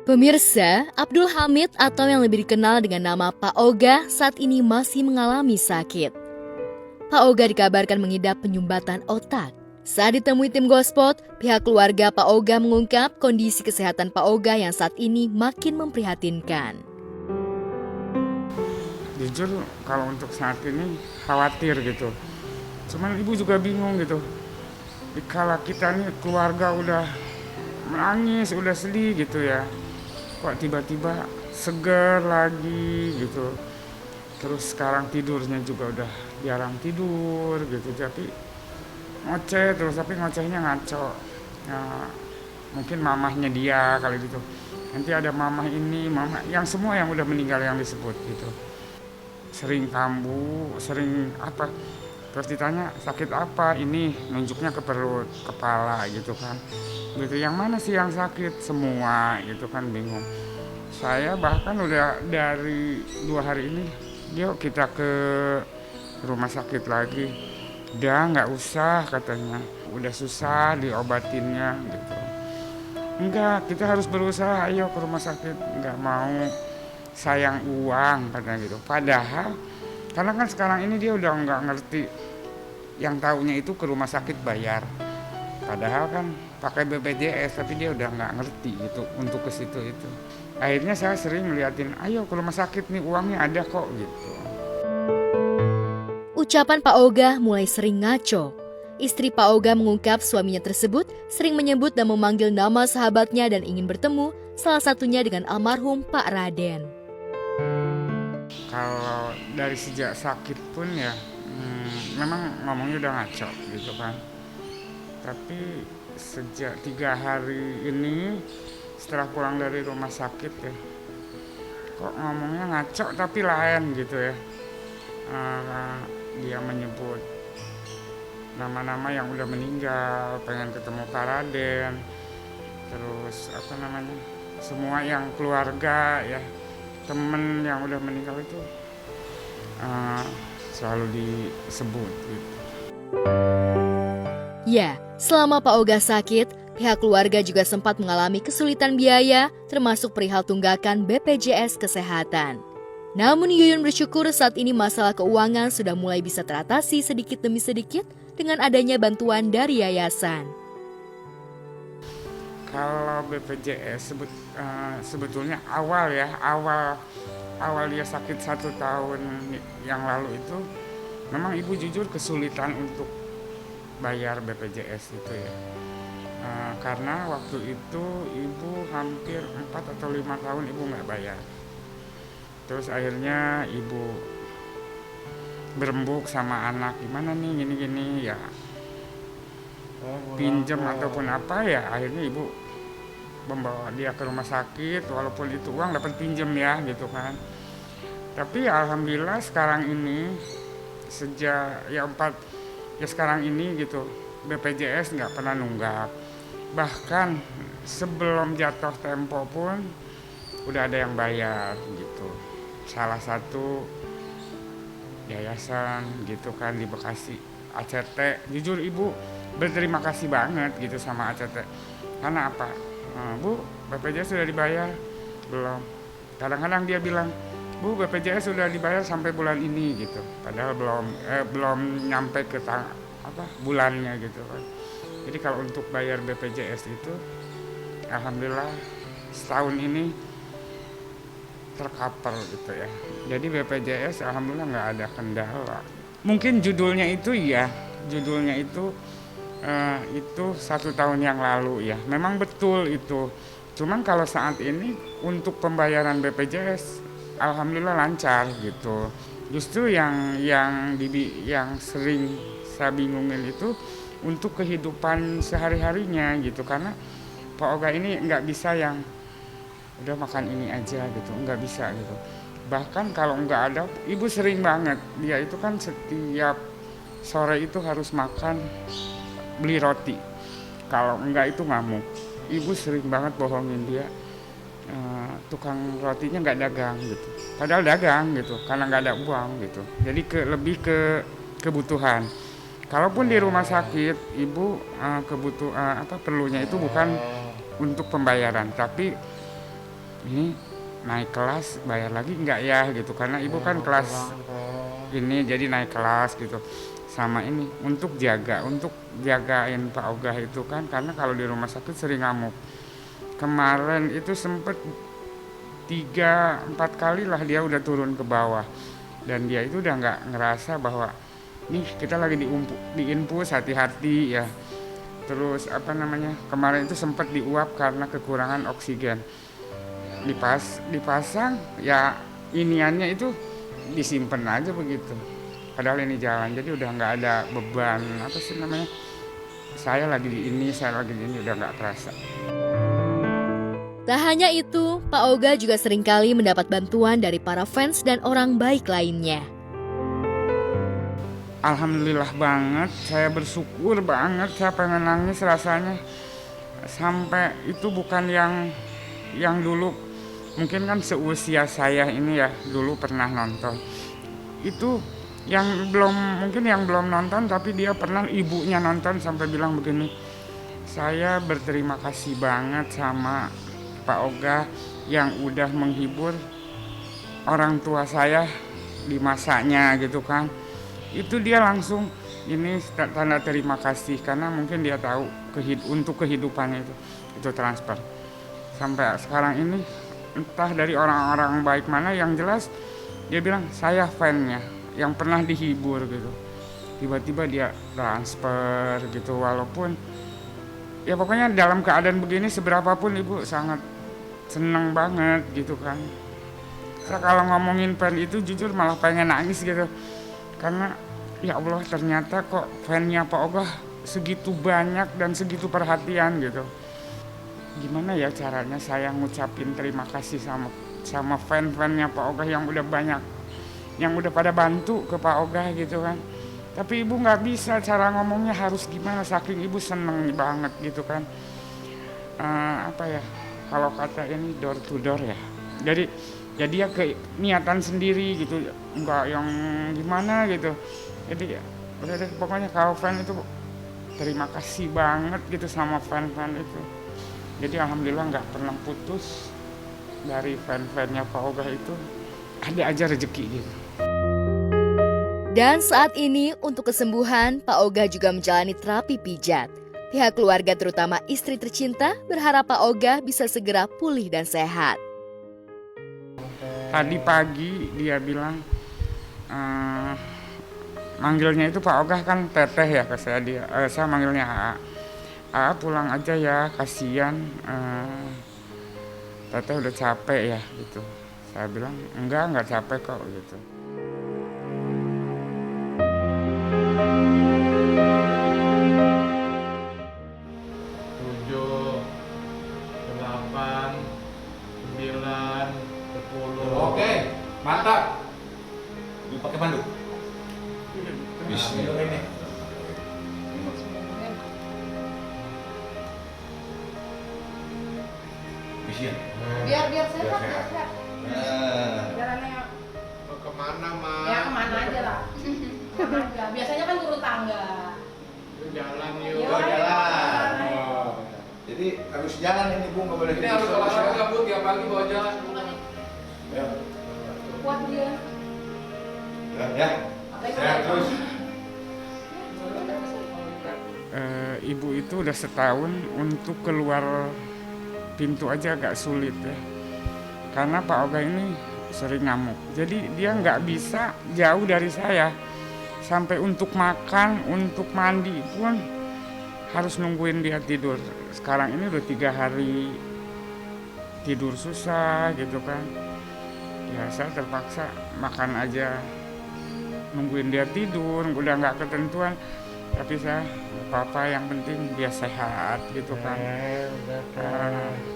Pemirsa, Abdul Hamid atau yang lebih dikenal dengan nama Pak Oga saat ini masih mengalami sakit. Pak Oga dikabarkan mengidap penyumbatan otak. Saat ditemui tim Gospot, pihak keluarga Pak Oga mengungkap kondisi kesehatan Pak Oga yang saat ini makin memprihatinkan. Jujur kalau untuk saat ini khawatir gitu. Cuman ibu juga bingung gitu. Dikala kita nih keluarga udah menangis, udah sedih gitu ya. Kok tiba-tiba seger lagi gitu. Terus sekarang tidurnya juga udah jarang tidur gitu. Tapi ngoceh terus, tapi ngocehnya ngaco. Ya, mungkin mamahnya dia kali gitu. Nanti ada mamah ini, mamah yang semua yang udah meninggal yang disebut gitu. Sering kambuh, sering apa, terus ditanya sakit apa, ini nunjuknya ke perut, kepala gitu kan, gitu. Yang mana sih yang sakit? Semua gitu kan, bingung. Saya bahkan udah dari 2 hari ini, yuk kita ke rumah sakit lagi. Udah nggak usah katanya, udah susah diobatinnya gitu. Enggak, kita harus berusaha, ayo ke rumah sakit. Nggak mau, sayang uang katanya gitu. Padahal karena kan sekarang ini dia udah nggak ngerti, yang taunya itu ke rumah sakit bayar. Padahal kan pakai BPJS, tapi dia udah nggak ngerti gitu untuk ke situ itu. Akhirnya saya sering ngeliatin, ayo ke rumah sakit nih, uangnya ada kok gitu. Ucapan Pak Oga mulai sering ngaco. Istri Pak Oga mengungkap suaminya tersebut sering menyebut dan memanggil nama sahabatnya dan ingin bertemu, salah satunya dengan almarhum Pak Raden. Kalau dari sejak sakit pun ya, memang ngomongnya udah ngaco gitu kan. Tapi sejak 3 hari ini setelah pulang dari rumah sakit ya, kok ngomongnya ngaco tapi lain gitu ya. Dia menyebut nama-nama yang udah meninggal, pengen ketemu Pak Raden, terus apa namanya, semua yang keluarga ya, temen yang udah meninggal itu selalu disebut gitu. Ya, selama Pak Oga sakit, pihak keluarga juga sempat mengalami kesulitan biaya, termasuk perihal tunggakan BPJS Kesehatan. Namun Yuyun bersyukur saat ini masalah keuangan sudah mulai bisa teratasi sedikit demi sedikit dengan adanya bantuan dari yayasan. Kalau BPJS sebetulnya awal dia sakit 1 tahun yang lalu itu, memang ibu jujur kesulitan untuk bayar BPJS itu ya. Karena waktu itu ibu hampir 4 atau 5 tahun ibu nggak bayar. Terus akhirnya ibu berembuk sama anak, gimana nih gini-gini ya, pinjam ataupun apa ya, akhirnya ibu membawa dia ke rumah sakit, walaupun itu uang dapat pinjam ya gitu kan. Tapi alhamdulillah sekarang ini sejak sekarang ini gitu, BPJS nggak pernah nunggak. Bahkan sebelum jatuh tempo pun udah ada yang bayar gitu. Salah satu yayasan gitu kan di Bekasi, ACT. Jujur ibu berterima kasih banget gitu sama ACT. Karena apa? Bu, BPJS sudah dibayar? Belum. Kadang-kadang dia bilang, Bu, BPJS sudah dibayar sampai bulan ini gitu. Padahal belum nyampe ke bulannya gitu kan. Jadi kalau untuk bayar BPJS itu, alhamdulillah setahun ini tercover gitu ya. Jadi BPJS alhamdulillah nggak ada kendala. Mungkin judulnya itu itu 1 tahun yang lalu ya. Memang betul itu. Cuman kalau saat ini untuk pembayaran BPJS alhamdulillah lancar gitu. Justru yang sering saya bingungin itu untuk kehidupan sehari-harinya gitu, karena Pak Oga ini nggak bisa yang udah makan ini aja gitu, nggak bisa gitu. Bahkan kalau nggak ada, ibu sering banget, dia itu kan setiap sore itu harus makan, beli roti, kalau nggak itu ngamuk. Ibu sering banget bohongin dia, tukang rotinya nggak dagang gitu, padahal dagang gitu, karena nggak ada uang gitu. Jadi lebih ke kebutuhan. Kalaupun di rumah sakit, ibu perlunya itu bukan untuk pembayaran, tapi ini naik kelas bayar lagi nggak ya gitu, karena ibu kan kelas ini jadi naik kelas gitu. Sama ini untuk jagain Pak Ogah itu kan, karena kalau di rumah sakit sering ngamuk. Kemarin itu sempet 3-4 kali lah dia udah turun ke bawah, dan dia itu udah nggak ngerasa bahwa nih kita lagi diinfus, hati-hati ya. Terus apa namanya, kemarin itu sempat diuap karena kekurangan oksigen, dipasang ya, iniannya itu disimpan aja begitu, padahal ini jalan, jadi udah nggak ada beban apa sih namanya, saya lagi di ini, saya lagi di ini, udah nggak kerasa. Tak hanya itu, Pak Oga juga seringkali mendapat bantuan dari para fans dan orang baik lainnya. Alhamdulillah banget, saya bersyukur banget, saya pengen nangis rasanya. Sampai itu bukan yang dulu, mungkin kan seusia saya ini ya, dulu pernah nonton. Itu yang belum nonton, tapi dia pernah, ibunya nonton sampai bilang begini, saya berterima kasih banget sama Pak Oga yang udah menghibur orang tua saya di masanya gitu kan. Itu dia langsung ini tanda terima kasih, karena mungkin dia tahu untuk kehidupannya itu transfer. Sampai sekarang ini entah dari orang-orang baik mana, yang jelas dia bilang saya fan-nya yang pernah dihibur gitu. Tiba-tiba dia transfer gitu, walaupun ya pokoknya dalam keadaan begini seberapapun ibu sangat seneng banget gitu kan. Karena kalau ngomongin fan itu jujur malah pengen nangis gitu, karena ya Allah ternyata kok fan-nya Pak Ogah segitu banyak dan segitu perhatian gitu. Gimana ya caranya saya ngucapin terima kasih sama fan-fannya Pak Ogah yang udah banyak, yang udah pada bantu ke Pak Ogah gitu kan. Tapi ibu nggak bisa cara ngomongnya harus gimana, saking ibu seneng banget gitu kan. Apa ya, kalau kata ini door to door ya, jadi ya niatan sendiri gitu, nggak yang gimana gitu. Jadi ya udah deh, pokoknya kalau fan itu terima kasih banget gitu sama fan-fan itu. Jadi alhamdulillah nggak pernah putus dari fan-fannya Pak Ogah itu, ada aja rezeki gitu. Dan saat ini untuk kesembuhan, Pak Oga juga menjalani terapi pijat. Pihak keluarga terutama istri tercinta berharap Pak Oga bisa segera pulih dan sehat. Tadi pagi dia bilang, manggilnya itu Pak Ogah kan teteh ya ke saya, saya manggilnya AA pulang aja ya, kasihan, teteh udah capek ya gitu. Saya bilang enggak capek kok gitu. 7, 8, 9, 10. Oke, mantap. Lu pakai pandu? Bismillah ini. Biar sehat, biar sehat. Jalannya Kemana, Mas? ya kemana aja lah. Kemana aja. Biasanya kan turun tangga. Jalan Yuk, yuk. jalan. Jadi harus jalan ini Bu, nggak boleh. Ini harus olahraga Bu, tiap pagi bawa jalan. Ya. Kuat dia. Ya. Sehat terus. Ibu itu udah setahun untuk keluar pintu aja agak sulit ya, karena Pak Ogah ini sering ngamuk, jadi dia nggak bisa jauh dari saya. Sampai untuk makan, untuk mandi pun harus nungguin dia tidur. Sekarang ini udah 3 hari tidur susah gitu kan, ya saya terpaksa makan aja, nungguin dia tidur, udah nggak ketentuan. Tapi saya apa yang penting dia sehat gitu kan.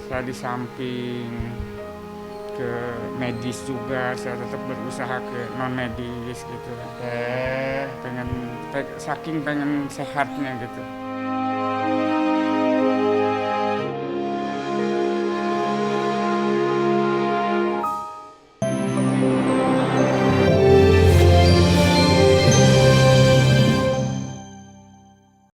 Saya di samping ke medis juga, saya tetap berusaha ke non medis gitu kan. Saking pengen sehatnya gitu.